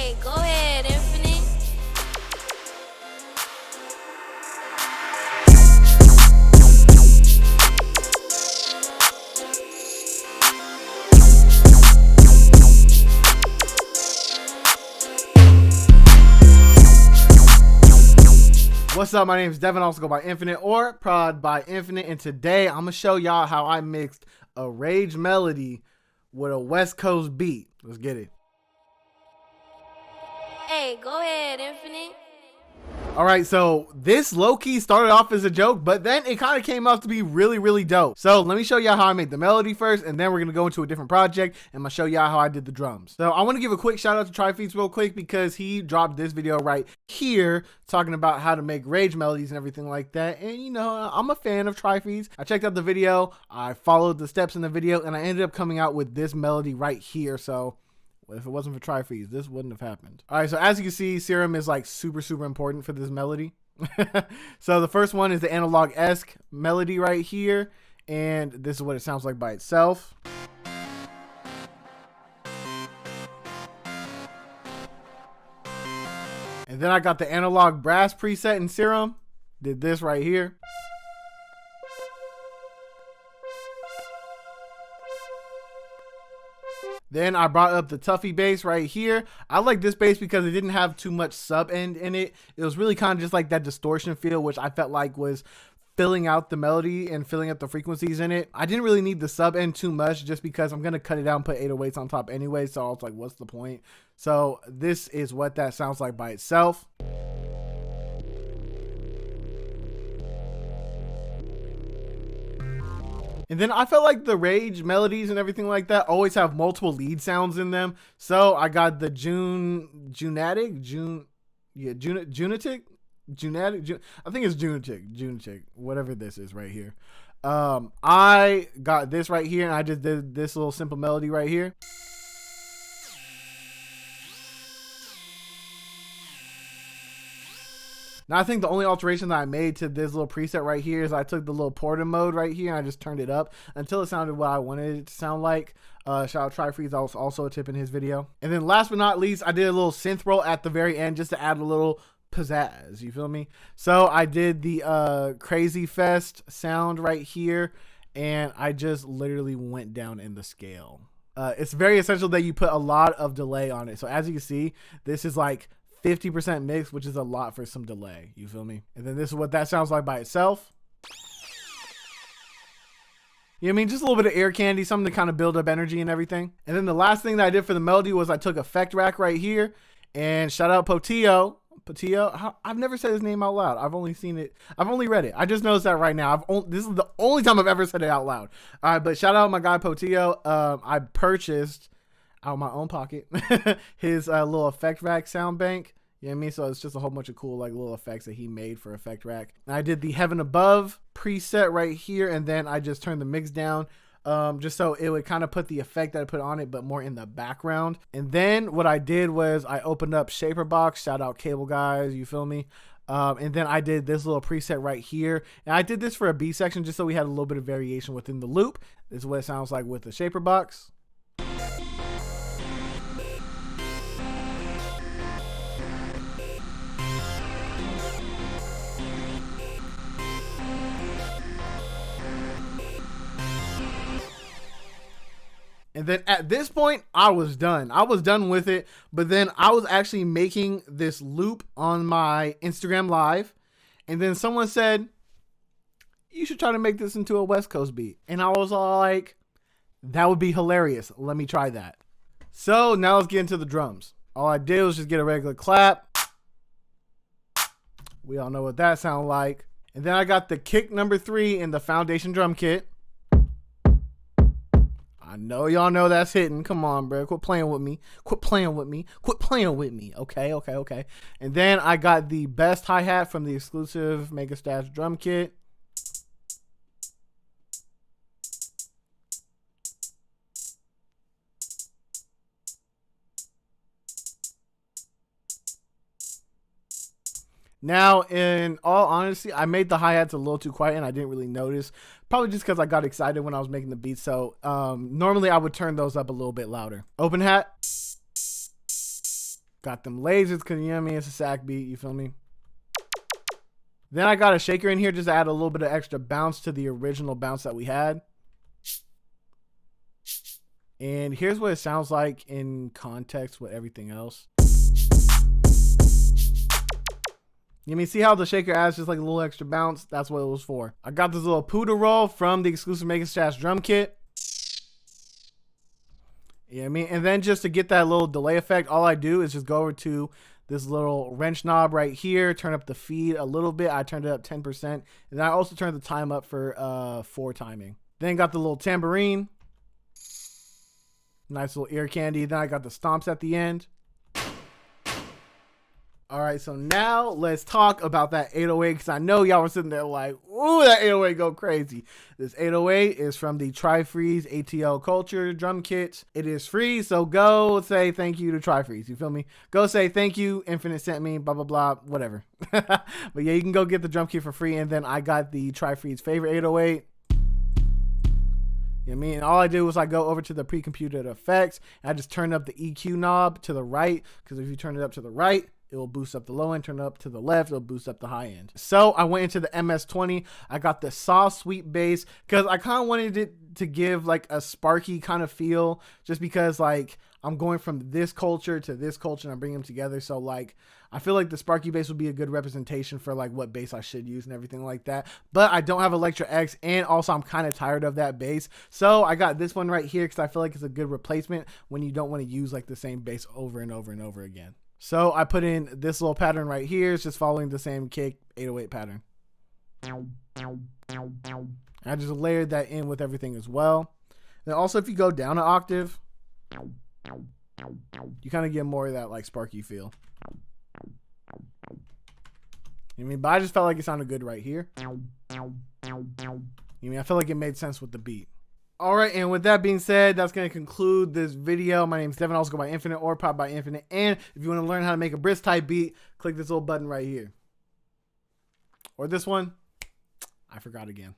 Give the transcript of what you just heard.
Hey, go ahead, Infinite. What's up? My name is Devin, also go by Infinite or Prod by Infinite, and today I'm gonna show y'all how I mixed a rage melody with a West Coast beat. Let's get it. Hey, go ahead, Infinite. All right, so this low-key started off as a joke, but then it kind of came out to be really, really dope. So let me show y'all how I made the melody first, and then we're gonna go into a different project, and I'm gonna show y'all how I did the drums. So I want to give a quick shout out to Tryfeats real quick because he dropped this video right here talking about how to make rage melodies and everything like that. And you know, I'm a fan of Tryfeats. I checked out the video, I followed the steps in the video, and I ended up coming out with this melody right here. So if it wasn't for Tryfeats, this wouldn't have happened. All right, so as you can see, Serum is like super, super important for this melody. So the first one is the analog-esque melody right here. And this is what it sounds like by itself. And then I got the analog brass preset in Serum. Did this right here. Then I brought up the Tuffy bass right here. I like this bass because it didn't have too much sub end in it. It was really kind of just like that distortion feel, which I felt like was filling out the melody and filling up the frequencies in it. I didn't really need the sub end too much just because I'm going to cut it down and put 808s on top anyway. So I was like, what's the point? So this is what that sounds like by itself. And then I felt like the rage melodies and everything like that always have multiple lead sounds in them. So I got the Junatic, I think it's Junatic, whatever this is right here. I got this right here and I just did this little simple melody right here. Now, I think the only alteration that I made to this little preset right here is I took the little porta mode right here and I just turned it up until it sounded what I wanted it to sound like. Shout out Tryfeats, I was also a tip in his video. And then last but not least, I did a little synth roll at the very end just to add a little pizzazz, you feel me? So I did the Crazy Fest sound right here and I just literally went down in the scale. It's very essential that you put a lot of delay on it. So as you can see, this is like 50% mix, which is a lot for some delay. You feel me? And then this is what that sounds like by itself. You know what I mean? Just a little bit of air candy, something to kind of build up energy and everything. And then the last thing that I did for the melody was I took Effect Rack right here and shout out Potillo. Potillo, I've never said his name out loud. I've only seen it. I've only read it. I just noticed that right now. This is the only time I've ever said it out loud. All right, but shout out my guy Potillo. I purchased out of my own pocket his little Effect Rack sound bank. You know what I mean? So it's just a whole bunch of cool like little effects that he made for Effect Rack. And I did the Heaven Above preset right here, and then I just turned the mix down just so it would kind of put the effect that I put on it, but more in the background. And then what I did was I opened up Shaperbox. Shout out Cable Guys, you feel me? And then I did this little preset right here. And I did this for a B section just so we had a little bit of variation within the loop. This is what it sounds like with the Shaperbox. And then at this point, I was done. I was done with it. But then I was actually making this loop on my Instagram Live. And then someone said, you should try to make this into a West Coast beat. And I was all like, that would be hilarious. Let me try that. So now let's get into the drums. All I did was just get a regular clap. We all know what that sounds like. And then I got the kick number 3 in the Foundation drum kit. I know y'all know that's hitting. Come on, bro. Quit playing with me. Quit playing with me. Quit playing with me. Okay. And then I got the best hi-hat from the exclusive Mega Stats drum kit. Now, in all honesty, I made the hi-hats a little too quiet and I didn't really notice. Probably just because I got excited when I was making the beat. So normally I would turn those up a little bit louder. Open hat. Got them lasers because, you know what I mean, it's a sack beat, you feel me? Then I got a shaker in here just to add a little bit of extra bounce to the original bounce that we had. And here's what it sounds like in context with everything else. You mean, see how the shaker adds just like a little extra bounce? That's what it was for. I got this little poodle roll from the exclusive Making Stash drum kit. You know what I mean? And then just to get that little delay effect, all I do is just go over to this little wrench knob right here, turn up the feed a little bit. I turned it up 10%. And then I also turned the time up for 4 timing. Then got the little tambourine. Nice little ear candy. Then I got the stomps at the end. All right, so now let's talk about that 808 because I know y'all were sitting there like, ooh, that 808 go crazy. This 808 is from the Tri-Freeze ATL Culture drum kit. It is free, so go say thank you to Tri-Freeze. You feel me? Go say thank you, Infinite sent me, blah, blah, blah, whatever. But yeah, you can go get the drum kit for free, and then I got the Tri-Freeze favorite 808. You know what I mean? All I did was I go over to the pre-computed effects, and I just turned up the EQ knob to the right, because if you turn it up to the right, it will boost up the low end, turn it up to the left, it'll boost up the high end. So I went into the MS-20. I got the soft, sweet bass because I kind of wanted it to give like a sparky kind of feel just because like I'm going from this culture to this culture and I'm bringing them together. So like I feel like the sparky bass would be a good representation for like what bass I should use and everything like that. But I don't have Electra X and also I'm kind of tired of that bass. So I got this one right here because I feel like it's a good replacement when you don't want to use like the same bass over and over and over again. So I put in this little pattern right here. It's just following the same kick 808 pattern. I just layered that in with everything as well. Then also if you go down an octave, you kind of get more of that like sparky feel. You mean, but I just felt like it sounded good right here. You mean, I feel like it made sense with the beat. All right, and with that being said, that's going to conclude this video. My name is Devin, also go by Infinite or Pop by Infinite. And if you want to learn how to make a Brisk type beat, click this little button right here. Or this one. I forgot again.